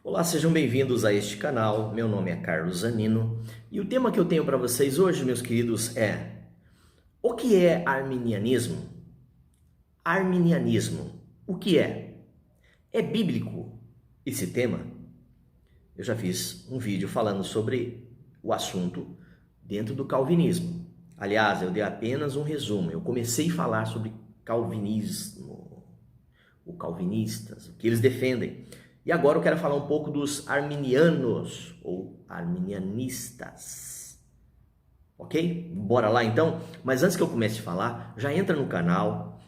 Olá, sejam bem-vindos a este canal. Meu nome é Carlos Zanino e o tema que eu tenho para vocês hoje, meus queridos, é: o que é arminianismo? Arminianismo, o que é? É bíblico esse tema? Eu já fiz um vídeo falando sobre o assunto dentro do calvinismo. Aliás, eu dei apenas um resumo. Eu comecei a falar sobre calvinismo, os calvinistas, o que eles defendem. E agora eu quero falar um pouco dos arminianos ou arminianistas. Ok? Bora lá então? Mas antes que eu comece a falar, já entra no canal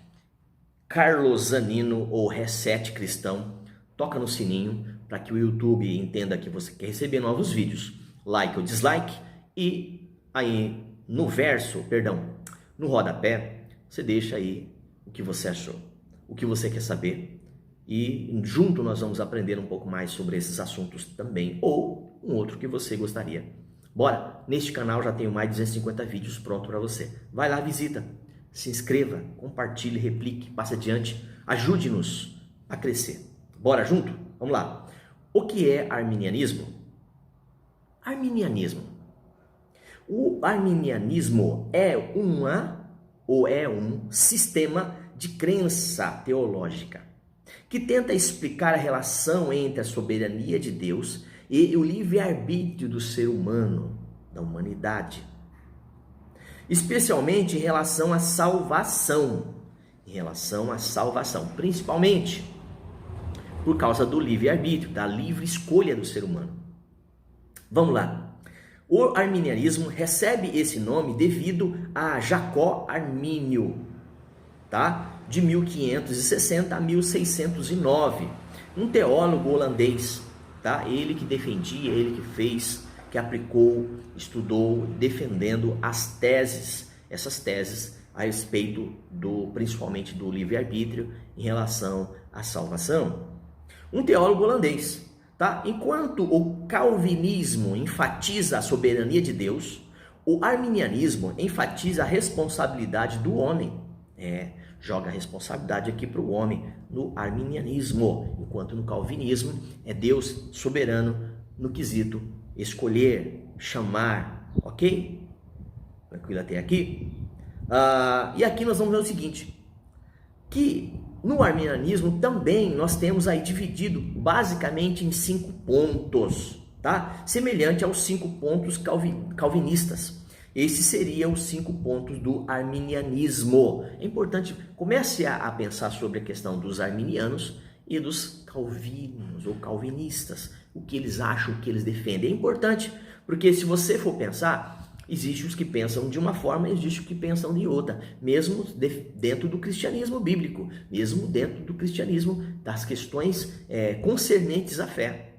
Carlos Zanino ou Reset Cristão. Toca no sininho para que o YouTube entenda que você quer receber novos vídeos. Like ou dislike. E aí no rodapé, você deixa aí o que você achou, o que você quer saber. E junto nós vamos aprender um pouco mais sobre esses assuntos também, ou um outro que você gostaria. Bora! Neste canal já tenho mais de 250 vídeos prontos para você. Vai lá, visita, se inscreva, compartilhe, replique, passe adiante, ajude-nos a crescer. Bora junto? Vamos lá. O que é arminianismo? Arminianismo. O arminianismo é um sistema de crença teológica que tenta explicar a relação entre a soberania de Deus e o livre-arbítrio do ser humano, da humanidade. Especialmente em relação à salvação. Principalmente por causa do livre-arbítrio, da livre escolha do ser humano. Vamos lá. O arminianismo recebe esse nome devido a Jacó Armínio, tá? De 1560 a 1609, um teólogo holandês, tá? Ele que defendia, ele que fez, que aplicou, estudou, defendendo essas teses a respeito principalmente do livre-arbítrio em relação à salvação. Um teólogo holandês, tá? Enquanto o calvinismo enfatiza a soberania de Deus, o arminianismo enfatiza a responsabilidade do homem. Joga a responsabilidade aqui para o homem no arminianismo, enquanto no calvinismo é Deus soberano no quesito escolher, chamar, ok? Tranquilo até aqui? E aqui nós vamos ver o seguinte, que no arminianismo também nós temos aí dividido basicamente em 5 pontos, tá? Semelhante aos 5 pontos calvinistas. Esses seriam os 5 pontos do arminianismo. É importante, comece a pensar sobre a questão dos arminianos e dos calvinos ou calvinistas. O que eles acham, o que eles defendem. É importante, porque se você for pensar, existem os que pensam de uma forma e existem os que pensam de outra. Mesmo dentro do cristianismo bíblico, mesmo dentro do cristianismo das questões concernentes à fé.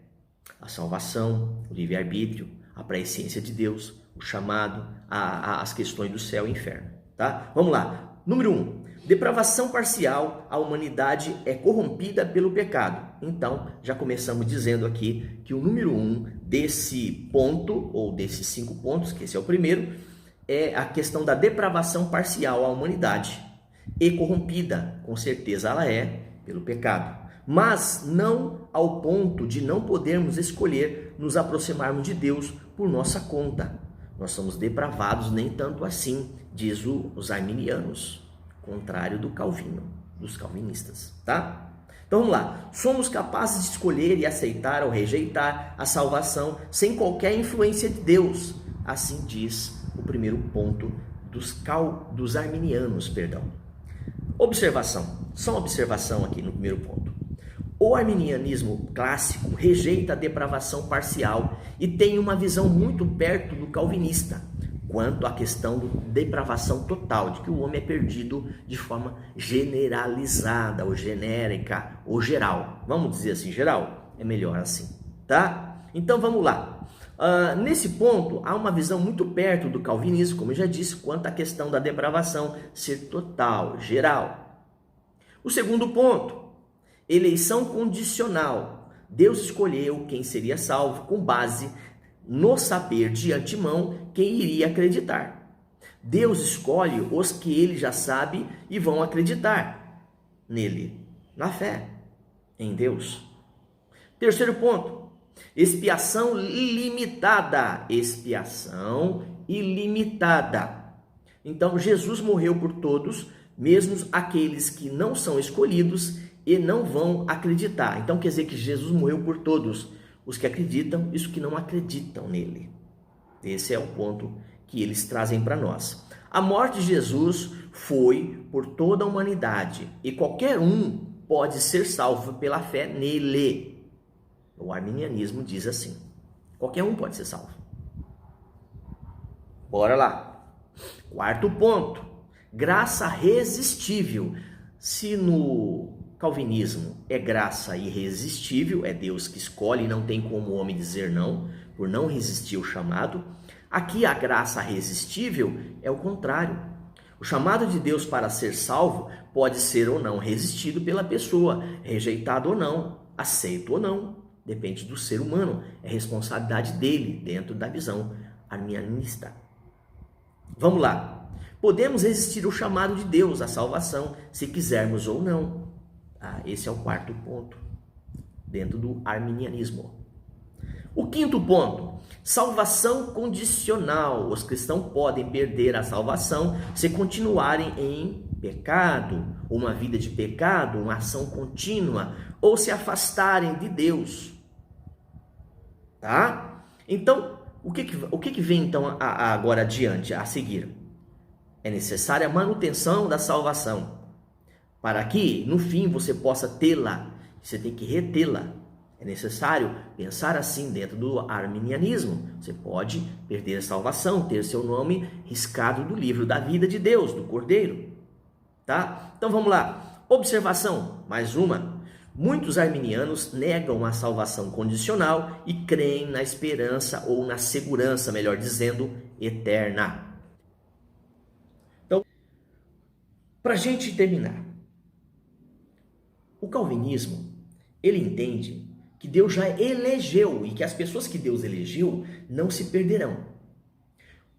A salvação, o livre-arbítrio, a presciência de Deus, o chamado, as questões do céu e inferno, tá? Vamos lá. Número 1. Depravação parcial. A humanidade é corrompida pelo pecado. Então, já começamos dizendo aqui que o número 1 desse ponto, ou desses 5 pontos, que esse é o primeiro, é a questão da depravação parcial. A humanidade é corrompida, com certeza ela é, pelo pecado. Mas não ao ponto de não podermos escolher nos aproximarmos de Deus por nossa conta. Nós somos depravados nem tanto assim, diz os arminianos, contrário do Calvino, dos calvinistas, tá? Então vamos lá, somos capazes de escolher e aceitar ou rejeitar a salvação sem qualquer influência de Deus, assim diz o primeiro ponto dos arminianos, Observação, só uma observação aqui no primeiro ponto. O arminianismo clássico rejeita a depravação parcial e tem uma visão muito perto do calvinista quanto à questão da depravação total, de que o homem é perdido de forma generalizada, ou genérica, ou geral. Vamos dizer assim, geral? É melhor assim, tá? Então vamos lá. Nesse ponto, há uma visão muito perto do calvinismo, como eu já disse, quanto à questão da depravação ser total, geral. O segundo ponto, eleição condicional. Deus escolheu quem seria salvo com base no saber de antemão quem iria acreditar. Deus escolhe os que ele já sabe e vão acreditar nele, na fé, em Deus. Terceiro ponto, Expiação ilimitada. Expiação ilimitada. Então, Jesus morreu por todos, mesmo aqueles que não são escolhidos e não vão acreditar. Então, quer dizer que Jesus morreu por todos, os que acreditam e os que não acreditam nele. Esse é o ponto que eles trazem para nós. A morte de Jesus foi por toda a humanidade e qualquer um pode ser salvo pela fé nele. O arminianismo diz assim: qualquer um pode ser salvo. Bora lá. Quarto ponto: graça resistível. Se no calvinismo é graça irresistível, é Deus que escolhe, não tem como o homem dizer não, por não resistir ao chamado. Aqui a graça resistível é o contrário. O chamado de Deus para ser salvo pode ser ou não resistido pela pessoa, rejeitado ou não, aceito ou não, depende do ser humano, é responsabilidade dele dentro da visão arminianista. Vamos lá. Podemos resistir ao chamado de Deus, à salvação, se quisermos ou não. Esse é o quarto ponto, dentro do arminianismo. O quinto ponto: salvação condicional. Os cristãos podem perder a salvação se continuarem em pecado, uma vida de pecado, uma ação contínua, ou se afastarem de Deus. Tá? Então, o que vem então agora adiante, a seguir? É necessária a manutenção da salvação, para que no fim você possa tê-la. Você tem que retê-la. É necessário pensar assim dentro do arminianismo. Você pode perder a salvação, ter seu nome riscado do livro da vida de Deus, do Cordeiro. Tá? Então vamos lá. Observação, mais uma. Muitos arminianos negam a salvação condicional e creem na esperança ou na segurança, melhor dizendo, eterna. Então, para a gente terminar, o calvinismo, ele entende que Deus já elegeu e que as pessoas que Deus elegeu não se perderão.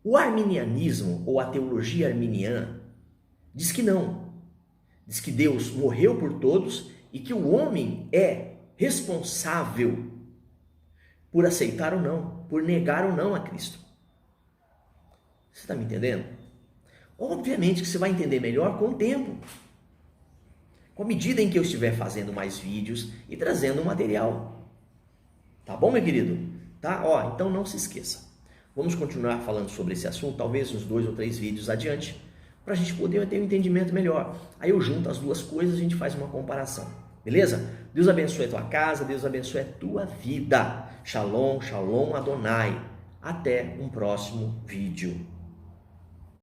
O arminianismo ou a teologia arminiana diz que não. Diz que Deus morreu por todos e que o homem é responsável por aceitar ou não, por negar ou não a Cristo. Você está me entendendo? Obviamente que você vai entender melhor com o tempo. Com a medida em que eu estiver fazendo mais vídeos e trazendo material. Tá bom, meu querido? Tá? Então não se esqueça. Vamos continuar falando sobre esse assunto, talvez uns 2 ou 3 vídeos adiante, para a gente poder ter um entendimento melhor. Aí eu junto as duas coisas e a gente faz uma comparação. Beleza? Deus abençoe a tua casa, Deus abençoe a tua vida. Shalom, shalom Adonai. Até um próximo vídeo.